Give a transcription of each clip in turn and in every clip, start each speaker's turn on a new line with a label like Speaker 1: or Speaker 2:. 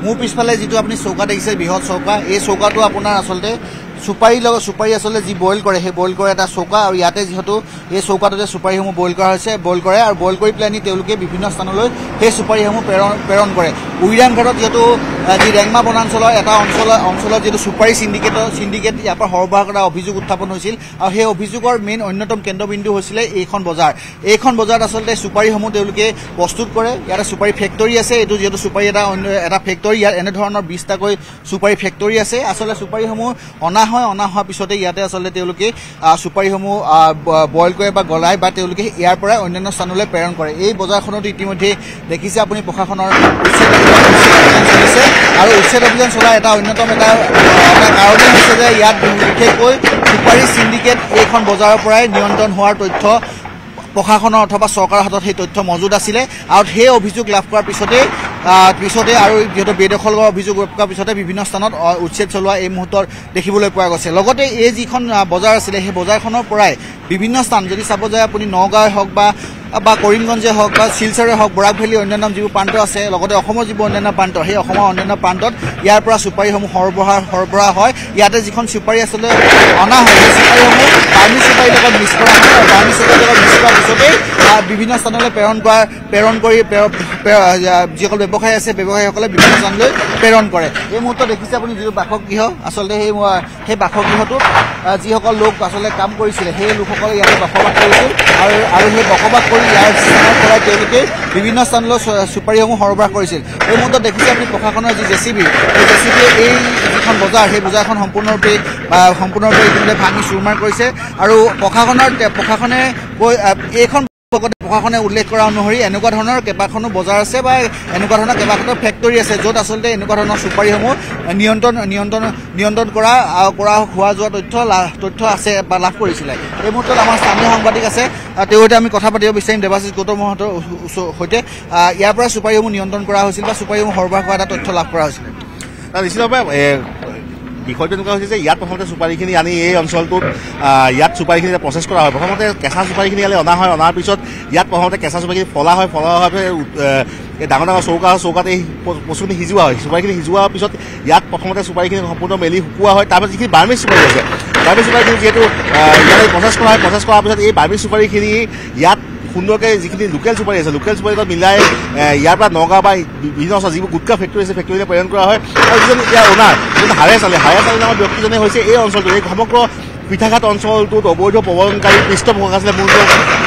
Speaker 1: মোৰ পিছফালে যিটো আপুনি চৌকা দেখিছে বৃহৎ চৌকা এই চৌকাটো আপোনাৰ আচলতে সুপাৰি আচলতে যি বইল কৰে সেই বইল কৰে এটা চৌকা আৰু ইয়াতে যিহেতু এই চৌকাটোতে সুপাৰিসমূহ বইল কৰা হৈছে বইল কৰে আৰু বইল কৰি পেলাই তেওঁলোকে বিভিন্ন স্থানলৈ সেই সুপাৰিসমূহ প্ৰেৰণ কৰে উইৰাং ঘাটত যিহেতু যি ৰেংমা বনাঞ্চলৰ এটা অঞ্চলত যিহেতু সুপাৰি সিন্ডিকেট ইয়াৰ পৰা সৰবৰাহ কৰা অভিযোগ উত্থাপন হৈছিল আৰু সেই অভিযোগৰ মেইন অন্যতম কেন্দ্ৰবিন্দু হৈছিলে এইখন বজাৰত আচলতে সুপাৰিসমূহ তেওঁলোকে প্ৰস্তুত কৰে ইয়াতে সুপাৰি ফেক্টৰী আছে এইটো যিহেতু সুপাৰি এটা ফেক্টৰী ইয়াত এনেধৰণৰ 20টাকৈ সুপাৰি ফেক্টৰী আছে আচলতে সুপাৰিসমূহ অনা হোৱাৰ পিছতে ইয়াতে আচলতে তেওঁলোকে সুপাৰিসমূহ বইল কৰে বা গলাই বা তেওঁলোকে ইয়াৰ পৰা অন্যান্য স্থানলৈ প্ৰেৰণ কৰে এই বজাৰখনত ইতিমধ্যে দেখিছে আপুনি প্ৰশাসনৰ আৰু উচ্ছেদ অভিযান চলা এটা অন্যতম এটা কাৰণেই হৈছে যে ইয়াত বিশেষকৈ সুপাৰি সিন্ডিকেট এইখন বজাৰৰ পৰাই নিয়ন্ত্ৰণ হোৱাৰ তথ্য প্ৰশাসনৰ অথবা চৰকাৰৰ হাতত সেই তথ্য মজুত আছিলে আৰু সেই অভিযোগ লাভ কৰাৰ পিছতে আৰু যিহেতু বেদখল কৰাৰ অভিযোগ লাভ কৰাৰ পিছতে বিভিন্ন স্থানত উচ্ছেদ চলোৱা এই মুহূৰ্তত দেখিবলৈ পোৱা গৈছে লগতে এই যিখন বজাৰ আছিলে সেই বজাৰখনৰ পৰাই বিভিন্ন স্থান যদি চাব যায় আপুনি নগাঁৱে হওক বা কৰিমগঞ্জে হওক বা শিলচৰে হওক বৰাক ভেলী অন্যান্য যিবোৰ প্ৰান্ত আছে লগতে অসমৰ যিবোৰ অন্যান্য প্ৰান্ত সেই অসমৰ অন্যান্য প্ৰান্তত ইয়াৰ পৰা সুপাৰিসমূহ সৰবৰাহ হয় ইয়াতে যিখন সুপাৰি আচলতে অনা হয় সেই সুপাৰিসমূহ বাৰ্মি সুপাৰিৰ লগত মিক্স কৰা হয় আৰু বাৰ্মি সুপাৰিৰ লগত মিক্স কৰাৰ পিছতেই বিভিন্ন স্থানলৈ প্ৰেৰণ কৰি যিসকল ব্যৱসায়ী আছে ব্যৱসায়ীসকলে বিভিন্ন স্থানলৈ প্ৰেৰণ কৰে এই মুহূৰ্তত দেখিছে আপুনি যিটো বাসগৃহ আচলতে সেই বাসগৃহটোত যিসকল লোক আচলতে কাম কৰিছিলে সেই লোকসকলে ইয়াতে বসবাস কৰিছিল আৰু সেই বসবাস কৰি ইয়াৰ স্থানৰ পৰা তেওঁলোকে বিভিন্ন স্থানলৈ সুপাৰিসমূহ সৰবৰাহ কৰিছিল এই মুহূৰ্তত দেখিছে আপুনি প্ৰশাসনৰ যি জেচিবি সেই জেচিবিয়ে এই যিখন বজাৰ সেই বজাৰখন সম্পূৰ্ণৰূপে ইতিমধ্যে ভাঙি চুৰমাৰ কৰিছে আৰু প্ৰশাসনে এইখন প্ৰশাসনে উল্লেখ কৰা অনুসৰি এনেকুৱা ধৰণৰ কেইবাখনো বজাৰ আছে বা এনেকুৱা ধৰণৰ কেইবাখনো ফেক্টৰী আছে য'ত আচলতে এনেকুৱা ধৰণৰ সুপাৰিসমূহ নিয়ন্ত্ৰণ কৰা হোৱা যোৱা তথ্য আছে বা লাভ কৰিছিলে এই মুহূৰ্তত আমাৰ স্থানীয় সাংবাদিক আছে তেওঁৰ সৈতে আমি কথা পাতিব বিচাৰিম দেৱাশিষ গৌতম মহন্তৰ সৈতে ইয়াৰ পৰা সুপাৰিসমূহ নিয়ন্ত্ৰণ কৰা হৈছিল বা সুপাৰিসমূহ সৰবৰাহ কৰা এটা তথ্য লাভ কৰা হৈছিলে
Speaker 2: নিশ্চিতভাৱে বিষয়টো এনেকুৱা হৈছে যে ইয়াত প্ৰথমতে চুপাৰিখিনি আনি এই অঞ্চলটোত ইয়াত চুপাৰিখিনি প্ৰচেছ কৰা হয় প্ৰথমতে কেঁচা চুপাৰিখিনি ইয়ালৈ অনাৰ পিছত ইয়াত প্ৰথমতে কেঁচা চুপাৰিখিনি ফলা হয় এই ডাঙৰ চৌকাত এই বস্তুখিনি সিজোৱা হয় চুপাৰিখিনি সিজোৱাৰ পিছত ইয়াত প্ৰথমতে চুপাৰিখিনি সম্পূৰ্ণ মেলি শুকোৱা হয় তাৰপিছত যিখিনি বাৰ্মিজ চুপাৰি আছে বাৰ্মিজ চুপাৰিখিনি যিহেতু ইয়াত প্ৰচেছ কৰা হয় প্ৰচেছ কৰাৰ পিছত এই বাৰ্মিজ চুপাৰিখিনি ইয়াত সুন্দৰকৈ যিখিনি লোকেল চুপাৰি আছে লোকেল চুপাৰি লগত মিলাই ইয়াৰ পৰা নগাঁও বা বিভিন্ন যিবোৰ গুটকা ফেক্টৰী আছে ফেক্টৰীলৈ প্ৰেৰণ কৰা হয় আৰু যিজন ইয়াৰ অনাৰ যিজন হাৰে চালি নামৰ ব্যক্তিজনে হৈছে এই অঞ্চলটো এই সমগ্ৰ পিঠাঘাট অঞ্চলটোত অবৈধ প্ৰৱৰ্তনকাৰী পৃষ্ঠপোষক আছিলে মূল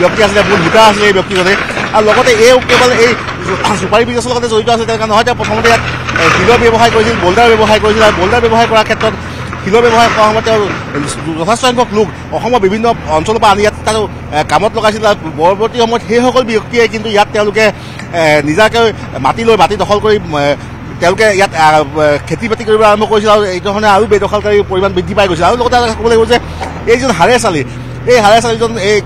Speaker 2: ব্যক্তি আছিলে মূল ভোটাৰ আছিলে এই ব্যক্তিজনে আৰু লগতে কেৱল এই চুপাৰি বিজনেছৰ লগতে জড়িত আছে তেনেকুৱা নহয় তেওঁ প্ৰথমতে ইয়াত শিলৰ ব্যৱসায় কৰিছিল বল্ডাৰ ব্যৱসায় কৰিছিল আৰু বল্ডাৰ ব্যৱসায় কৰাৰ ক্ষেত্ৰত শিলৰ ব্যৱসায় কৰাৰ সময়ত তেওঁ যথেষ্ট সংখ্যক লোক অসমৰ বিভিন্ন অঞ্চলৰ পৰা আনি ইয়াত তাত কামত লগাইছিল আৰু পৰৱৰ্তী সময়ত সেইসকল ব্যক্তিয়ে কিন্তু ইয়াত তেওঁলোকে নিজাকৈ মাটি দখল কৰি তেওঁলোকে ইয়াত খেতি বাতি কৰিব আৰম্ভ কৰিছিল আৰু এই ধৰণে আৰু বেদখলকাৰীৰ পৰিমাণ বৃদ্ধি পাই গৈছিল আৰু লগতে ক'ব লাগিব যে এইজন হাৰে চালিজন এই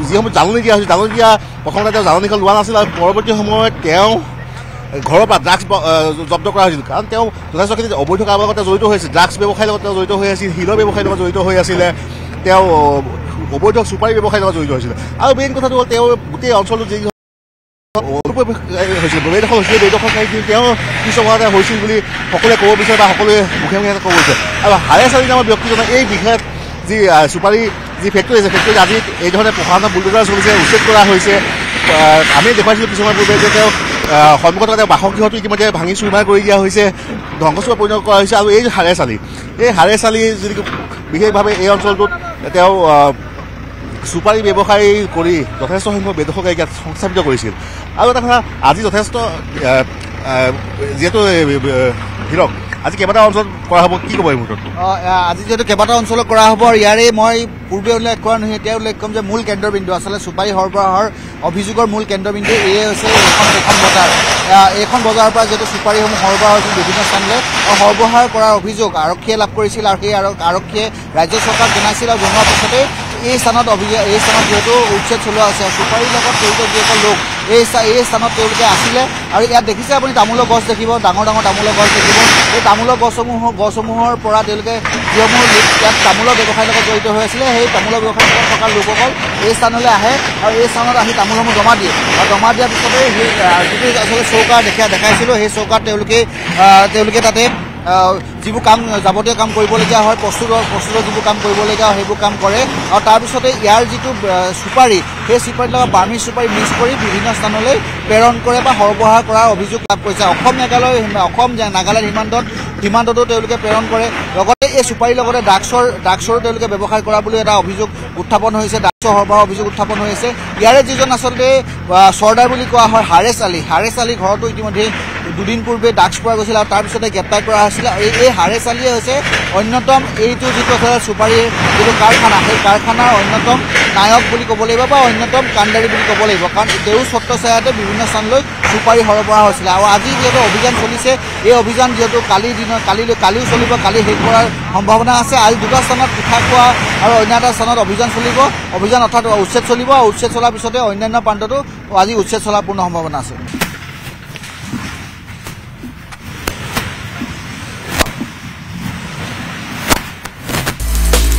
Speaker 2: যিসমূহ জাননী দিয়া হৈছিল জাননী দিয়া প্ৰথমতে তেওঁ জাননীখন লোৱা নাছিল আৰু পৰৱৰ্তী সময়ত তেওঁ ঘৰৰ পৰা ড্ৰাগছ জব্দ কৰা হৈছিল কাৰণ তেওঁ যথেষ্টখিনি অবৈধ কামৰ লগত জড়িত হৈ আছিল ড্ৰাগছ ব্যৱসায়ৰ লগত জড়িত হৈ আছিল শিলৰ ব্যৱসায়ৰ লগত জড়িত হৈ আছিলে তেওঁ অবৈধ চুপাৰি ব্যৱসায়ৰ লগত জড়িত হৈছিলে আৰু মেইন কথাটো হ'ল তেওঁ গোটেই অঞ্চলটোত যি হৈছিল বেদখল হৈছিল বেদখলকাৰী তেওঁ কিছু সময়তে হৈছিল বুলি সকলোৱে ক'ব বিচাৰে বা সকলোৱে মুখে ক'ব বিচাৰে আৰু হাৰে চালি নামৰ ব্যক্তিজনে এই বিষয়ত যি চুপাৰি যি ফেক্টৰী আছে ফেক্টৰীত আজি এই ধৰণে প্ৰশাসনৰ বুলডোজাৰ চলিছে উচ্ছেদ কৰা হৈছে আমি দেখুৱাইছিলোঁ কিছুমান পূৰ্বে যে তেওঁ সন্মুখত তেওঁ বাসগৃহটো ইতিমধ্যে ভাঙি চুৰমাৰ কৰি দিয়া হৈছে ধ্বংসস্তূপত পৰিণত কৰা হৈছে আৰু এই হাৰে চালি যদি বিশেষভাৱে এই অঞ্চলটোত তেওঁ চুপাৰি ব্যৱসায় কৰি যথেষ্ট সংখ্যক বেদখলকাৰীক ইয়াত সংস্থাপিত কৰিছিল আৰু এটা কথা আজি যথেষ্ট যিহেতু হিৰক আজি কেইবাটাও অঞ্চলত কৰা হ'ব কি ক'ব এই মুহূৰ্তত
Speaker 1: আজি যিহেতু কেইবাটাও অঞ্চলত কৰা হ'ব আৰু ইয়াৰে মই পূৰ্বে উল্লেখ কৰা নহয় এতিয়া উল্লেখ কৰিম যে মূল কেন্দ্ৰবিন্দু আচলতে চুপাৰি সৰবৰাহৰ অভিযোগৰ মূল কেন্দ্ৰবিন্দু এয়ে হৈছে এইখন বজাৰৰ পৰা যিহেতু চুপাৰিসমূহ সৰবৰাহ হৈছিল বিভিন্ন স্থানলৈ সৰবৰাহ কৰাৰ অভিযোগ আৰক্ষীয়ে লাভ কৰিছিল আৰু সেই আৰক্ষীয়ে ৰাজ্য চৰকাৰক জনাইছিল আৰু জনোৱাৰ পিছতে এই স্থানত যিহেতু উচ্ছেদ চলোৱা আছে চুপাৰীৰ লগত জড়িত যিসকল লোক এই স্থানত তেওঁলোকে আছিলে আৰু ইয়াত দেখিছে আপুনি তামোলৰ গছ দেখিব ডাঙৰ ডাঙৰ তামোলৰ গছ দেখিব এই তামোলৰ গছসমূহৰ পৰা তেওঁলোকে যিসমূহ ইয়াত তামোলৰ ব্যৱসায়ৰ লগত জড়িত হৈ আছিলে সেই তামোলৰ ব্যৱসায়ৰ লগত থকা লোকসকল এই স্থানলৈ আহে আৰু এই স্থানত আহি তামোলসমূহ জমা দিয়ে আৰু জমা দিয়াৰ পিছতে সেই যিটো আচলতে চৌকা দেখাইছিলোঁ সেই চৌকাত তেওঁলোকে তাতে যিবোৰ কাম যাৱতীয় কাম কৰিবলগীয়া হয় প্ৰস্তুতৰ যিবোৰ কাম কৰিবলগীয়া হয় সেইবোৰ কাম কৰে আৰু তাৰপিছতে ইয়াৰ যিটো চুপাৰী সেই চুপাৰীৰ লগত বাৰ্মিজ চুপাৰী মিক্স কৰি বিভিন্ন স্থানলৈ প্ৰেৰণ কৰে বা সৰবৰাহ কৰাৰ অভিযোগ লাভ কৰিছে অসম নাগালেণ্ড সীমান্ততো তেওঁলোকে প্ৰেৰণ কৰে লগতে এই চুপাৰীৰ লগতে ড্ৰাগছৰো তেওঁলোকে ব্যৱসায় কৰা বুলি এটা অভিযোগ উত্থাপন হৈছে ড্ৰাগছৰ সৰবৰাহৰ অভিযোগ উত্থাপন হৈছে ইয়াৰে যিজন আচলতে চৰ্দাৰ বুলি কোৱা হয় হাৰেছ আলী ঘৰতো ইতিমধ্যে দুদিন পূৰ্বে ড্ৰাগছ পোৱা গৈছিল আৰু তাৰপিছতে গ্ৰেপ্তাৰ কৰা হৈছিল এই হাৰেছ আলীয়ে হৈছে অন্যতম এইটো যিটো আচলতে চুপাৰীৰ যিটো কাৰখানা সেই কাৰখানাৰ অন্যতম নায়ক বুলি ক'ব লাগিব বা অন্যতম কাণ্ডাৰী বুলি ক'ব লাগিব কাৰণ তেওঁ ছত্ৰছায়াতে বিভিন্ন স্থানলৈ চুপাৰী সৰবৰাহ হৈছিলে আৰু আজি যিহেতু অভিযান চলিছে এই অভিযান যিহেতু কালিও চলিব কালি শেষ কৰাৰ সম্ভাৱনা আছে আজি দুটা স্থানত পিঠা খোৱা আৰু অন্য এটা স্থানত অভিযান চলিব অৰ্থাৎ উচ্ছেদ চলিব আৰু উচ্ছেদ চলাৰ পিছতে অন্যান্য প্ৰান্ততো আজি উচ্ছেদ চলাৰ পূৰ্ণ সম্ভাৱনা আছে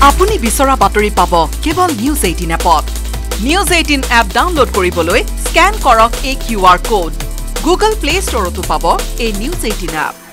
Speaker 3: আপুনি বিচৰা বাতৰি পাব কেৱল নিউজ 18 এপত নিউজ 18 এপ ডাউনলোড কৰিবলৈ স্ক্যান কৰক এই QR কোড গুগল প্লে ষ্টৰতো পাব এই নিউজ 18 এপ